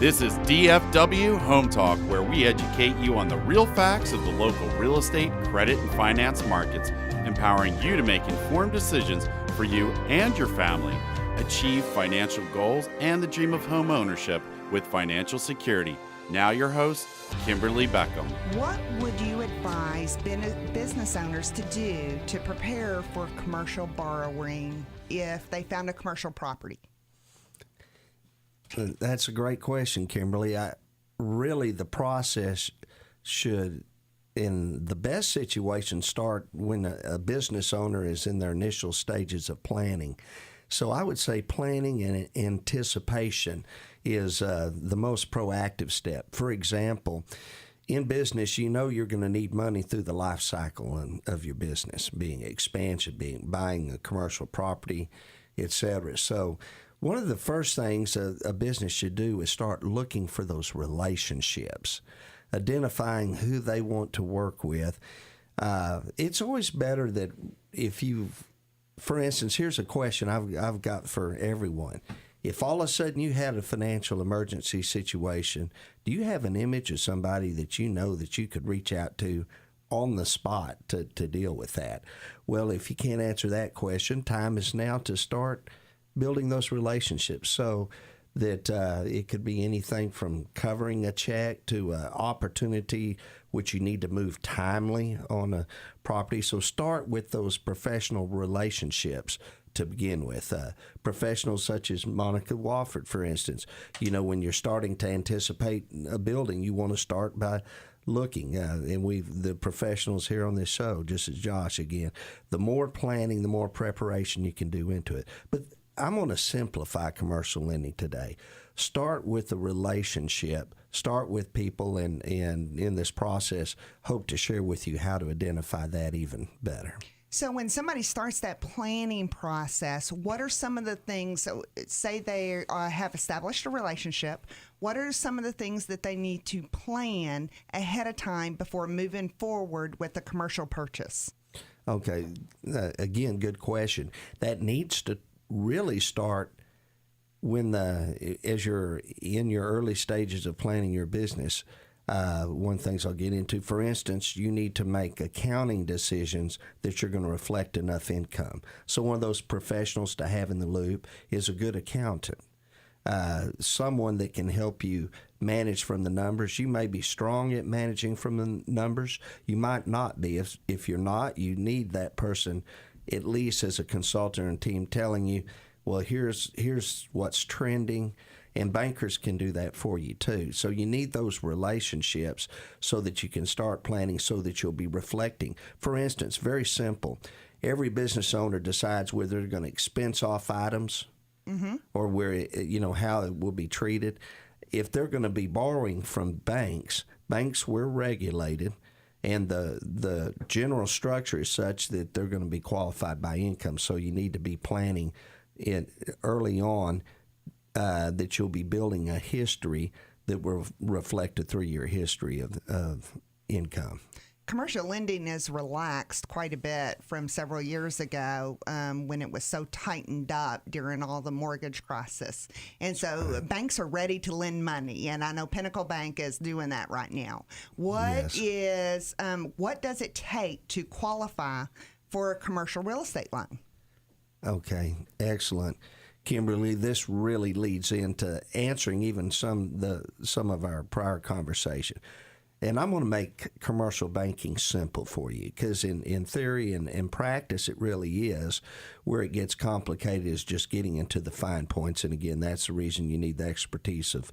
This is DFW Home Talk, where we educate you on the real facts of the local real estate, credit, and finance markets, empowering you to make informed decisions for you and your family, achieve financial goals, and the dream of home ownership with financial security. Now your host, Kimberly Beckham. What would you advise business owners to do to prepare for commercial borrowing if they found a commercial property? That's a great question, Kimberly. Really, the process should, in the best situation, start when a business owner is in their initial stages of planning. So I would say planning and anticipation is the most proactive step. For example, in business, you know you're going to need money through the life cycle of your business, being expansion, buying a commercial property, etc. So one of the first things a business should do is start looking for those relationships, identifying who they want to work with. It's always better that if you've, for instance, here's a question I've got for everyone. If all of a sudden you had a financial emergency situation, do you have an image of somebody that you know that you could reach out to on the spot to deal with that? Well, if you can't answer that question, time is now to start building those relationships so that it could be anything from covering a check to an opportunity which you need to move timely on a property. So start with those professional relationships to begin with. Professionals such as Monica Wofford, for instance. You know, when you're starting to anticipate a building, you want to start by looking, and the professionals here on this show, just as Josh again, the more planning, the more preparation you can do into it. But I'm going to simplify commercial lending today. Start with the relationship. Start with people, and in this process, hope to share with you how to identify that even better. So when somebody starts that planning process, what are some of the things, say they have established a relationship, what are some of the things that they need to plan ahead of time before moving forward with a commercial purchase? Okay, again, good question. That needs to really start when as you're in your early stages of planning your business. One things I'll get into, for instance, you need to make accounting decisions that you're going to reflect enough income. So one of those professionals to have in the loop is a good accountant, someone that can help you manage from the numbers. You may be strong at managing from the numbers. You might not be. If you're not, you need that person at least as a consultant and team telling you, well, here's what's trending, and bankers can do that for you too. So you need those relationships so that you can start planning, so that you'll be reflecting. For instance, very simple, every business owner decides whether they're going to expense off items or where how it will be treated. If they're going to be borrowing from banks we're regulated. And the general structure is such that they're going to be qualified by income. So you need to be planning it early on that you'll be building a history that will reflect a 3-year history of income. Commercial lending is relaxed quite a bit from several years ago when it was so tightened up during all the mortgage crisis. And so banks are ready to lend money, and I know Pinnacle Bank is doing that right now. What does it take to qualify for a commercial real estate loan? Okay, excellent. Kimberly, this really leads into answering even some of our prior conversation. And I'm going to make commercial banking simple for you, because in theory and in practice, it really is. Where it gets complicated is just getting into the fine points. And again, that's the reason you need the expertise of,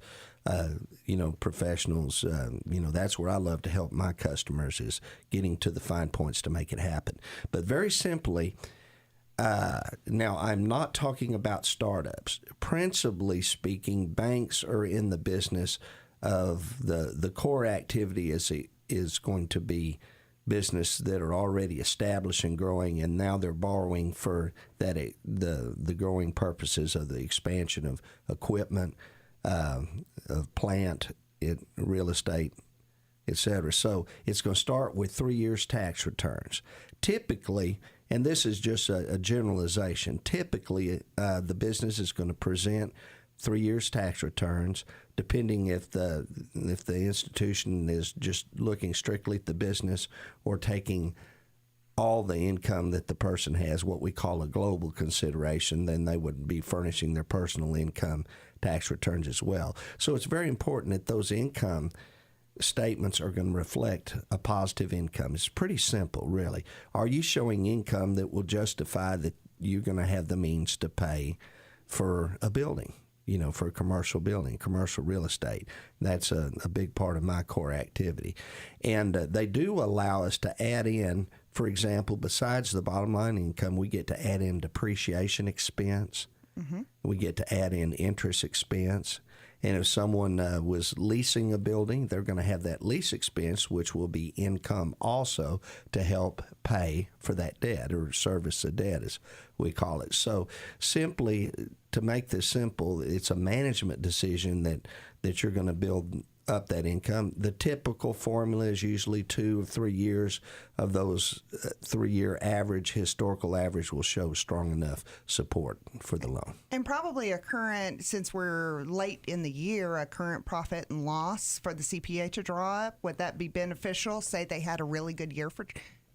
professionals. That's where I love to help my customers, is getting to the fine points to make it happen. But very simply, now I'm not talking about startups. Principally speaking, banks are in the business of the core activity is going to be business that are already established and growing, and now they're borrowing for that the growing purposes of the expansion of equipment, of plant, real estate, etc. So it's going to start with 3 years tax returns. Typically, and this is just a generalization, typically the business is going to present 3 years tax returns, depending if the institution is just looking strictly at the business or taking all the income that the person has, what we call a global consideration, then they would be furnishing their personal income tax returns as well. So it's very important that those income statements are going to reflect a positive income. It's pretty simple, really. Are you showing income that will justify that you're going to have the means to pay for a building, for a commercial building, commercial real estate? That's a big part of my core activity. And they do allow us to add in, for example, besides the bottom line income, we get to add in depreciation expense. Mm-hmm. We get to add in interest expense. And if someone was leasing a building, they're going to have that lease expense, which will be income also to help pay for that debt or service the debt, as we call it. So simply, to make this simple, it's a management decision that you're going to build up that income. The typical formula is usually 2 or 3 years of those 3-year average, historical average will show strong enough support for the loan. And probably a current, since we're late in the year, a current profit and loss for the CPA to draw up. Would that be beneficial? Say they had a really good year for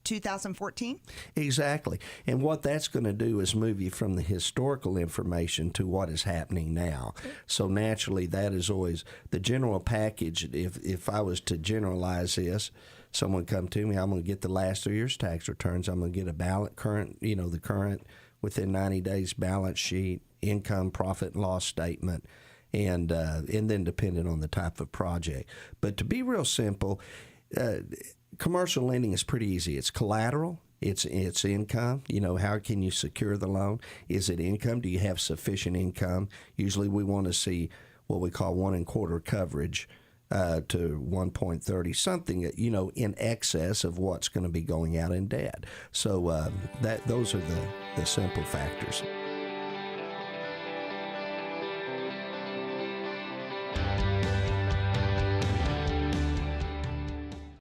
2014? Exactly. And what that's going to do is move you from the historical information to what is happening now. So naturally, that is always the general package. If I was to generalize this, someone come to me, I'm going to get the last 3 years tax returns. I'm going to get a the current within 90 days balance sheet, income, profit and loss statement, and then depending on the type of project. But to be real simple, commercial lending is pretty easy. It's collateral. It's income. How can you secure the loan? Is it income? Do you have sufficient income? Usually we want to see what we call 1 1/4 coverage to 1.30, something in excess of what's going to be going out in debt. So those are the simple factors.